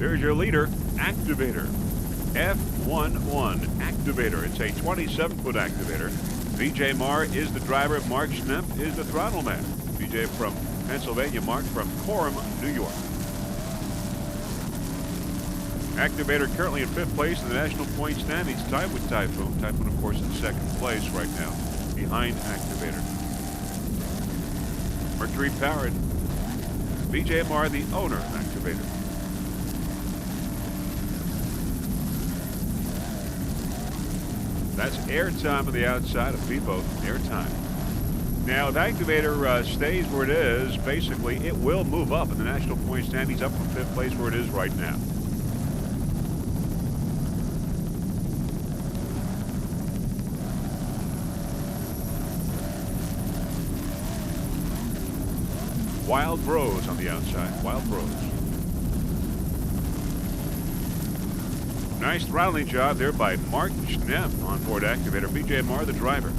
Here's your leader, Activator. F11 Activator. It's a 27-foot Activator. VJ Marr is the driver. Mark Schnepp is the throttle man. VJ from Pennsylvania, Mark from Coram, New York. Activator currently in 5th place in the national point standings, tied with Typhoon. Typhoon, of course, in 2nd place right now, behind Activator. Mercury powered. VJ Marr, the owner of Activator. That's airtime on the outside of P-boat. Airtime. Now, if Activator stays where it is, basically, it will move up in the national point standings, up from 5th place where it is right now. Wild Bros on the outside. Wild Bros. Nice throttling job there by Mark Schnepp on board Activator. VJ Marr, the driver.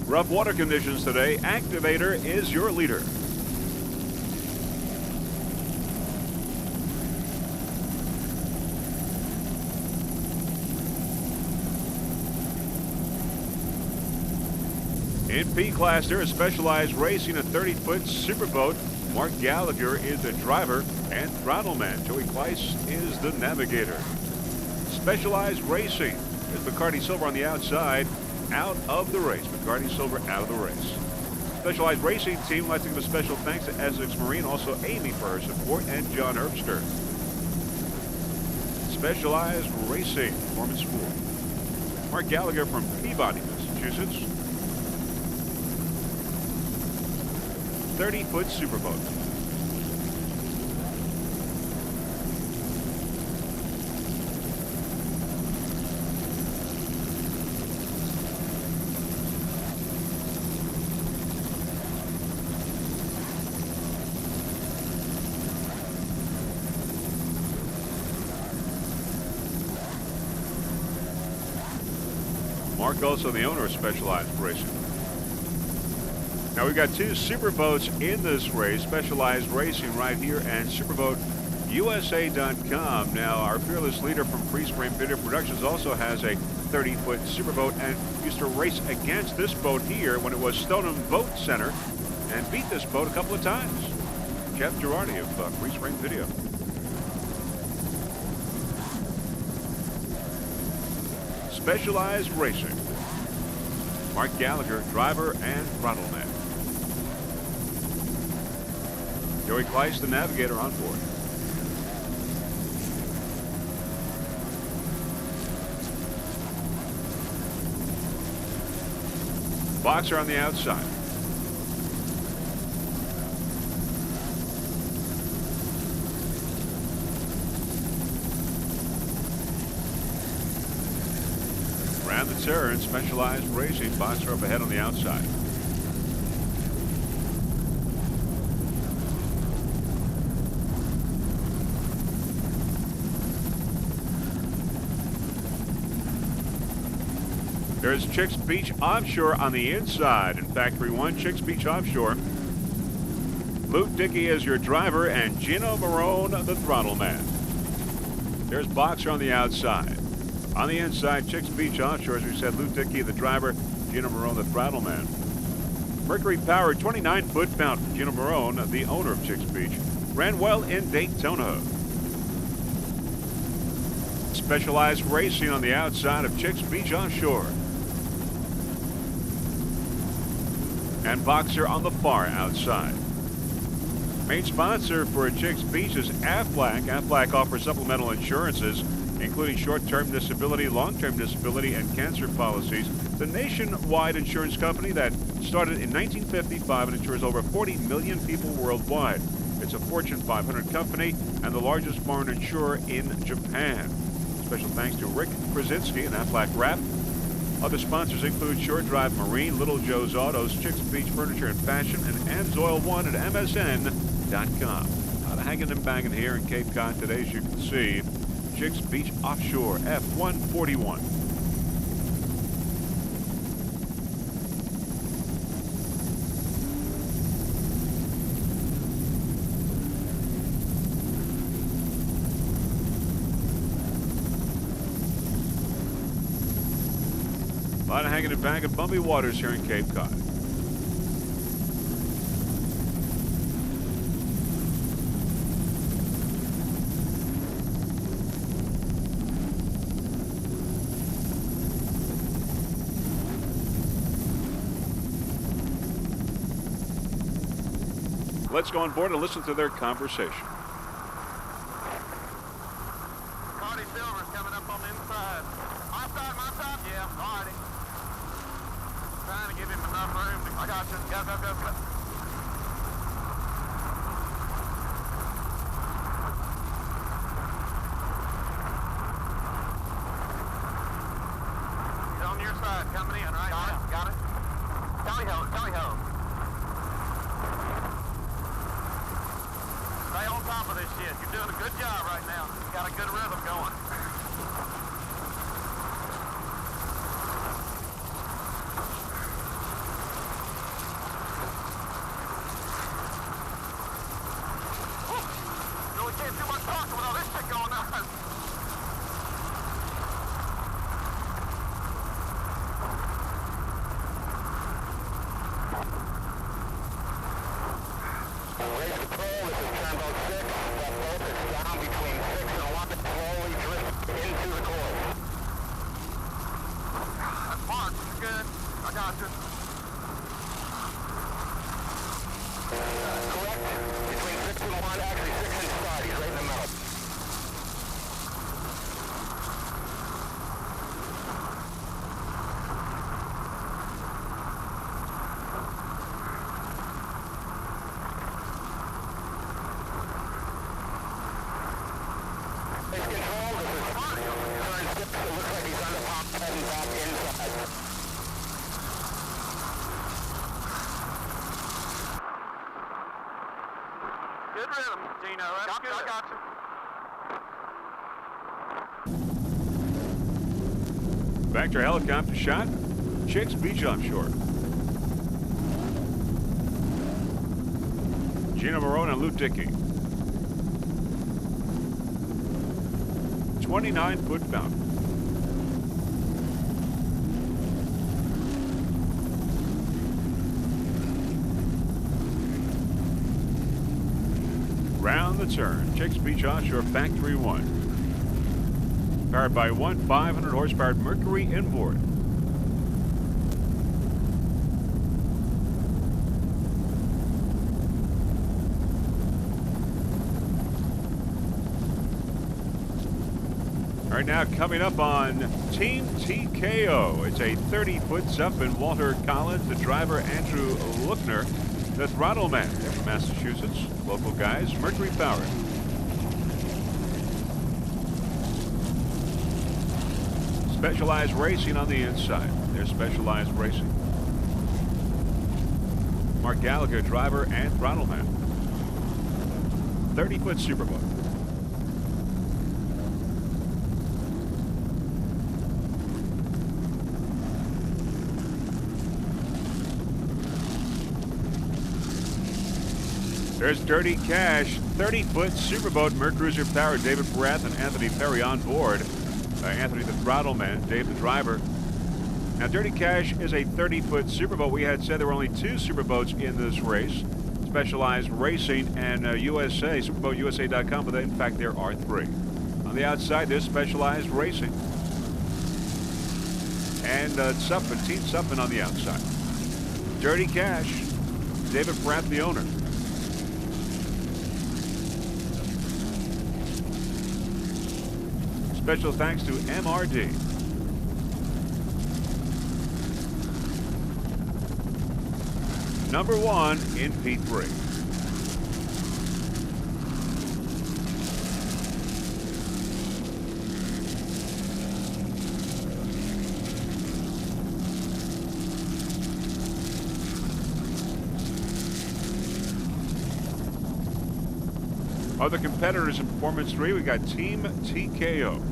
Rough water conditions today. Activator is your leader. In P class, there is Specialized Racing, a 30-foot Superboat. Mark Gallagher is the driver and throttle man. Joey Kleiss is the navigator. Specialized Racing is Bacardi Silver on the outside. Out of the race. McCarty Silver out of the race. Specialized Racing team, I'd like to give a special thanks to Essex Marine, also Amy for her support, and John Herbster. Specialized Racing Performance School. Mark Gallagher from Peabody, Massachusetts. 30-foot Superboat. Mark also the owner of Specialized Racing. Now we've got 2 superboats in this race, Specialized Racing right here and SuperboatUSA.com. Now our fearless leader from Freespring Video Productions also has a 30-foot superboat and used to race against this boat here when it was Stoneham Boat Center and beat this boat a couple of times. Jeff Girardi of Freespring Video. Specialized Racing. Mark Gallagher, driver and throttle man. Joey Kleiss, the navigator, on board. Boxer on the outside. Around the turn, Specialized Racing, Boxer up ahead on the outside. There's Chicks Beach Offshore on the inside in Factory 1, Chicks Beach Offshore. Luke Dickey is your driver and Gino Marone, the throttle man. There's Boxer on the outside. On the inside, Chicks Beach Offshore, as we said, Luke Dickey, the driver, Gino Marone, the throttle man. Mercury-powered 29-foot fountain, Gino Marone, the owner of Chicks Beach, ran well in Daytona. Specialized Racing on the outside of Chicks Beach Offshore. And Boxer on the far outside. Main sponsor for Chicks Beach is APBA. APBA offers supplemental insurances, including short-term disability, long-term disability, and cancer policies. The nationwide insurance company that started in 1955 and insures over 40 million people worldwide. It's a Fortune 500 company and the largest foreign insurer in Japan. Special thanks to Rick Krasinski and APBA Rap. Other sponsors include Shore Drive Marine, Little Joe's Autos, Chicks Beach Furniture and Fashion, and Amsoil One at MSN.com. A lot of hanging and banging here in Cape Cod today, as you can see. Chicks Beach Offshore F-141. A lot of hanging and banging, bumpy waters here in Cape Cod. Let's go on board and listen to their conversation. Marty Silver's coming up on the inside. My side, yeah, Marty. Trying to give him enough room. I got you. Go. He's on your side, coming in, right? Got it. Tally ho. Stay on top of this shit. You're doing a good job right now. You got a good rhythm going. Really can't do much talking with all this shit going on. Good rhythm, Gino. That's good. I got you. Vector helicopter shot. Chicks Beach Offshore. Gino Marone and Lou Dickey. 29-foot fountain. Round the turn, Chicks Beach Offshore Factory 1. Powered by one 500 horsepower Mercury inboard. All right, now coming up on Team TKO. It's a 30-foot Sutphen. Walter Collins, the driver Andrew Lookner, the throttle man. They're from Massachusetts. Local guys, Mercury powered. Specialized Racing on the inside. They're Specialized Racing. Mark Gallagher, driver and throttle man. 30-foot Superboat. There's Dirty Cash, 30-foot Superboat, Mercruiser powered, David Barath and Anthony Perry on board. Anthony the throttle man, Dave the driver. Now Dirty Cash is a 30-foot Superboat. We had said there were only two Superboats in this race. Specialized Racing and USA, SuperboatUSA.com, but in fact there are three. On the outside there's Specialized Racing. And Sutphen, Team Sutphen on the outside. Dirty Cash, David Barath the owner. Special thanks to MRD. Number 1 in P3. Other competitors in Performance 3, we got Team TKO.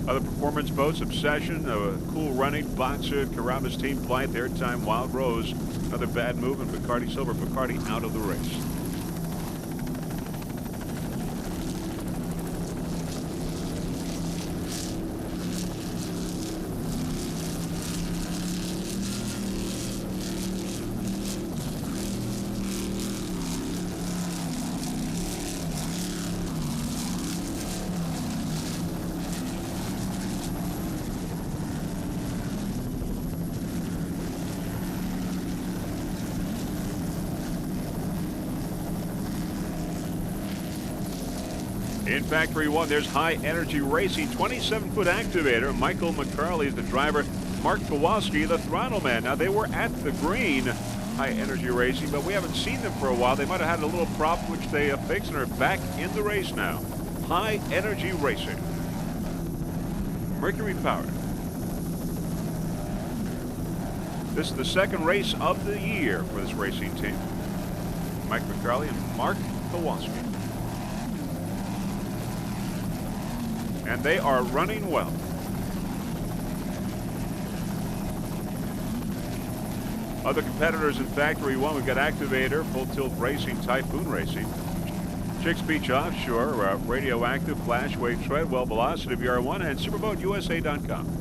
Other performance boats, Obsession, Cool Running, Boxer, Carrabas Team Flight, Airtime, Wild Rose, another bad move, and Bacardi Silver. Bacardi out of the race. In Factory 1, there's High Energy Racing, 27-foot Activator. Michael McCarley is the driver. Mark Kowalski, the throttle man. Now, they were at the green, High Energy Racing, but we haven't seen them for a while. They might have had a little problem, which they fixed, and are back in the race now. High Energy Racing. Mercury powered. This is the second race of the year for this racing team. Mike McCarley and Mark Kowalski. And they are running well. Other competitors in Factory 1, we've got Activator, Full Tilt Racing, Typhoon Racing, Chicks Beach Offshore, Radioactive, Flashwave, Treadwell, Velocity, VR1, and Superboat USA.com.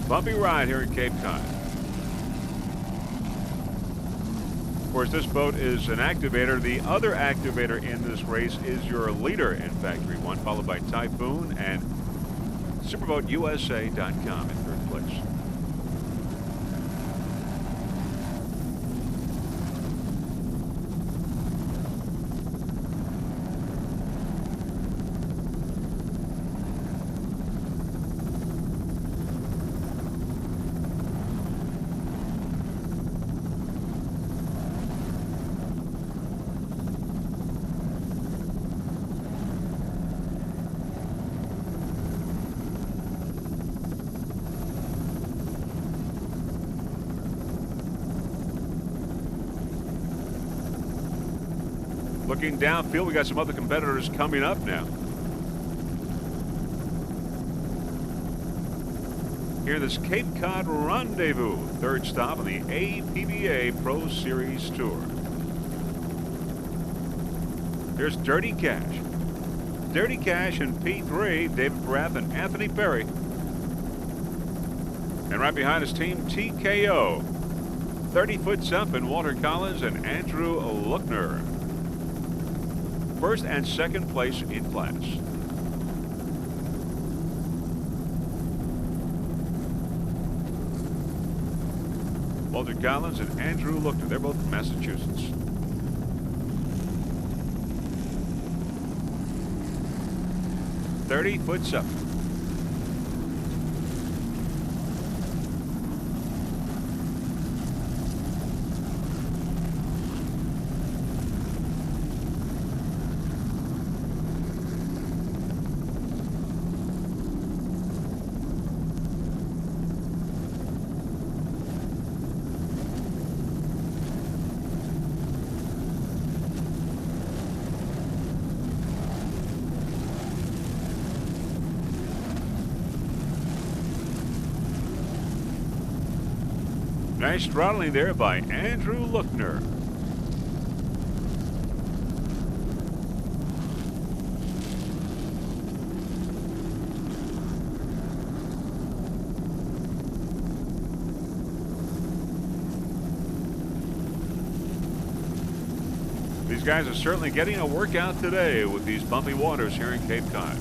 Bumpy ride here in Cape Cod. Of course, this boat is an Activator. The other Activator in this race is your leader in Factory 1, followed by Typhoon and SuperboatUSA.com in third place. Looking downfield, we got some other competitors coming up now. Here, this Cape Cod Rendezvous, third stop on the APBA Pro Series Tour. Here's Dirty Cash. Dirty Cash in P3, David Parath and Anthony Perry. And right behind us, Team TKO. 30-foot Sutphen, Walter Collins and Andrew Luckner. First and second place in class. Walter Collins and Andrew Luckner, they're both from Massachusetts. "30-foot Sutphen. Nice throttling there by Andrew Lookner. These guys are certainly getting a workout today with these bumpy waters here in Cape Cod.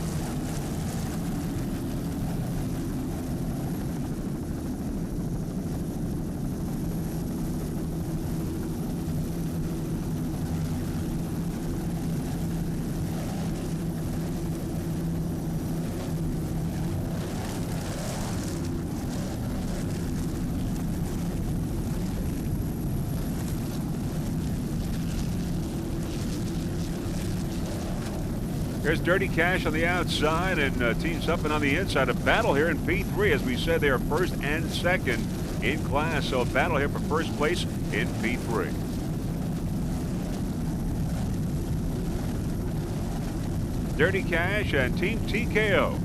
There's Dirty Cash on the outside and Team Sutphen on the inside. A battle here in P3. As we said, they are first and second in class. So a battle here for first place in P3. Dirty Cash and Team TKO.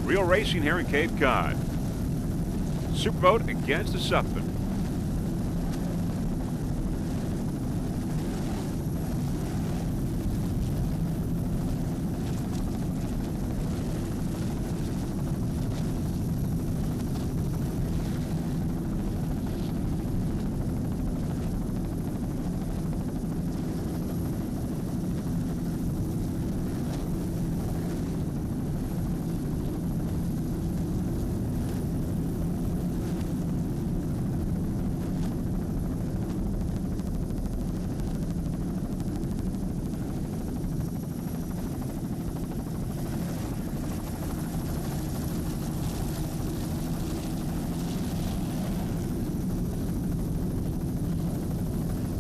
Real racing here in Cape Cod. Superboat against the Sutphen.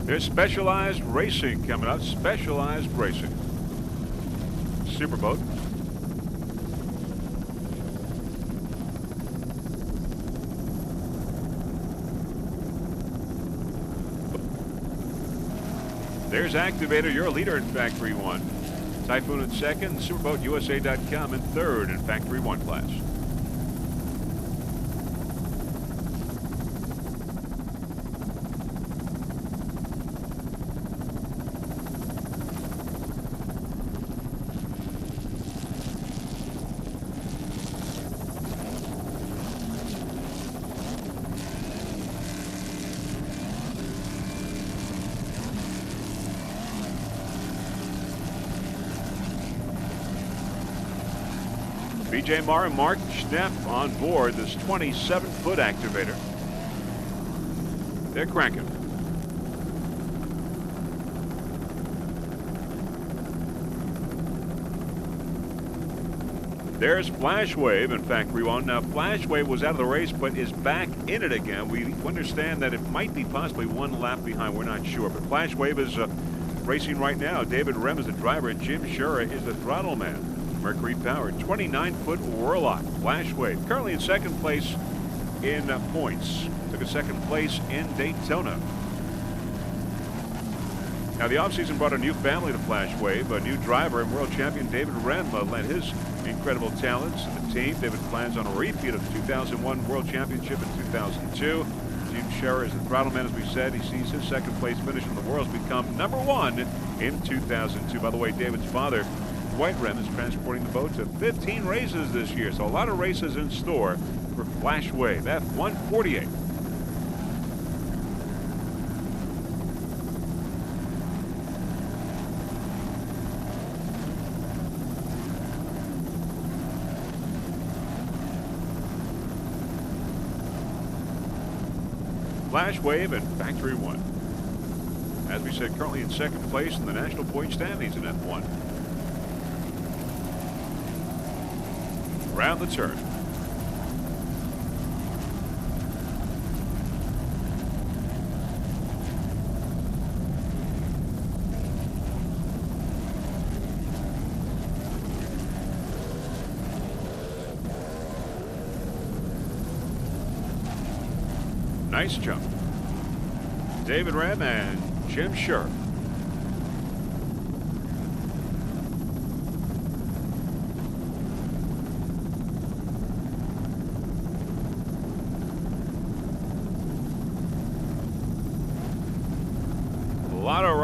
There's Specialized Racing coming up. Specialized Racing. Superboat. There's Activator, your leader in Factory 1. Typhoon in second, SuperboatUSA.com in third in Factory 1 class. BJ Marr and Mark Schnepp on board this 27-foot Activator. They're cranking. There's Flashwave in Factory 1. Now, Flashwave was out of the race, but is back in it again. We understand that it might be possibly one lap behind. We're not sure, but Flashwave is racing right now. David Rem is the driver, and Jim Shura is the throttle man. Mercury powered 29-foot Warlock Flashwave, currently in second place in points. Took a second place in Daytona. Now, the offseason brought a new family to Flashwave. A new driver and world champion David Rem lent his incredible talents to the team. David plans on a repeat of the 2001 World Championship in 2002. Jim Shura is the throttle man, as we said. He sees his second place finish from the Worlds become #1 in 2002. By the way, David's father, Dwight Rem, is transporting the boat to 15 races this year. So a lot of races in store for Flashwave. F148. Flashwave and Factory 1. As we said, currently in second place in the national point standings in F1. Around the turn. Nice jump. David Rem and Jim Shura.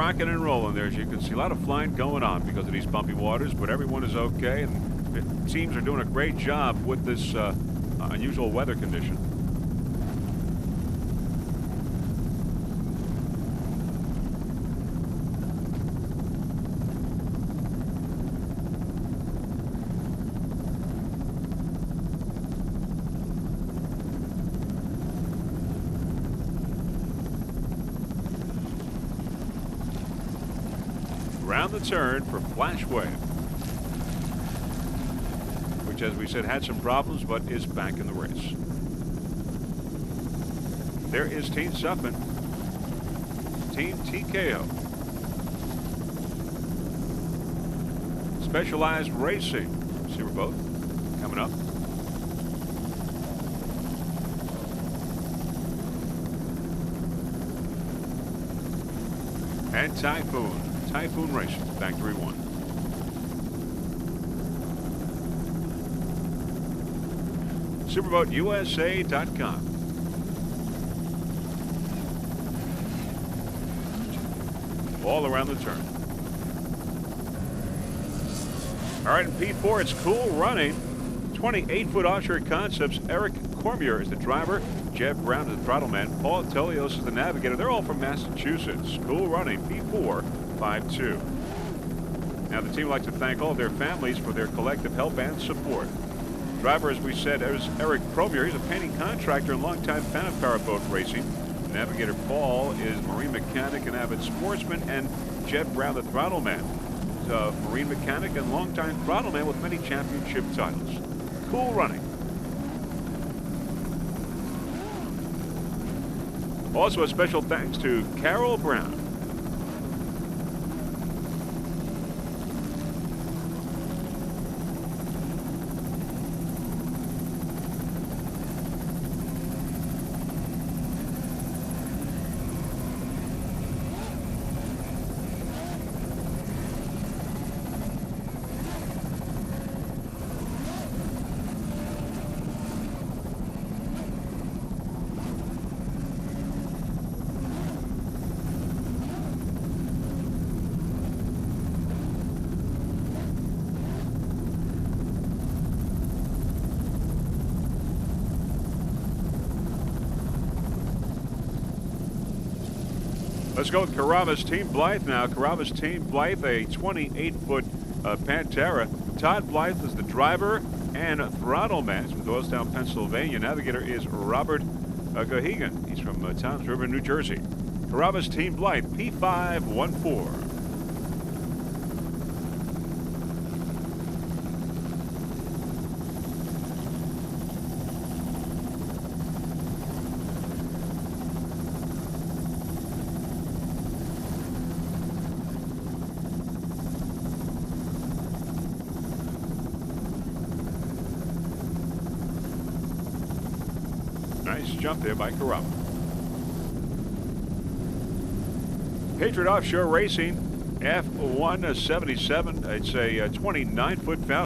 rocking and rolling there, as you can see. A lot of flying going on because of these bumpy waters, but everyone is okay, and the teams are doing a great job with this unusual weather condition. Around the turn for Flashwave, which, as we said, had some problems but is back in the race. There is Team Sutphen, Team TKO, Specialized Racing, Superboat coming up. And Typhoon Racing, Factory 1. SuperboatUSA.com. All around the turn. All right, in P4, it's Cool Running. 28-foot offshore concepts. Eric Cormier is the driver. Jeb Brown is the throttle man. Paul Telios is the navigator. They're all from Massachusetts. Cool Running, P4, 5-2. Now, the team would like to thank all of their families for their collective help and support. Driver, as we said, is Eric Cormier. He's a painting contractor and longtime fan of powerboat racing. Navigator Paul is marine mechanic and avid sportsman, and Jeb Brown, the throttle man. He's a marine mechanic and longtime throttle man with many championship titles. Cool Running. Also, a special thanks to Carol Brown. Let's go with Carrabas Team Blythe now. Carrabas Team Blythe, a 28-foot Pantera. Todd Blythe is the driver and throttle man. He's from Doylestown, Pennsylvania. Navigator is Robert Gahegan. He's from Towns River, New Jersey. Carrabas Team Blythe, P514. Nice jump there by Carrabas. Patriot Offshore Racing, F177. It's a 29-foot foul.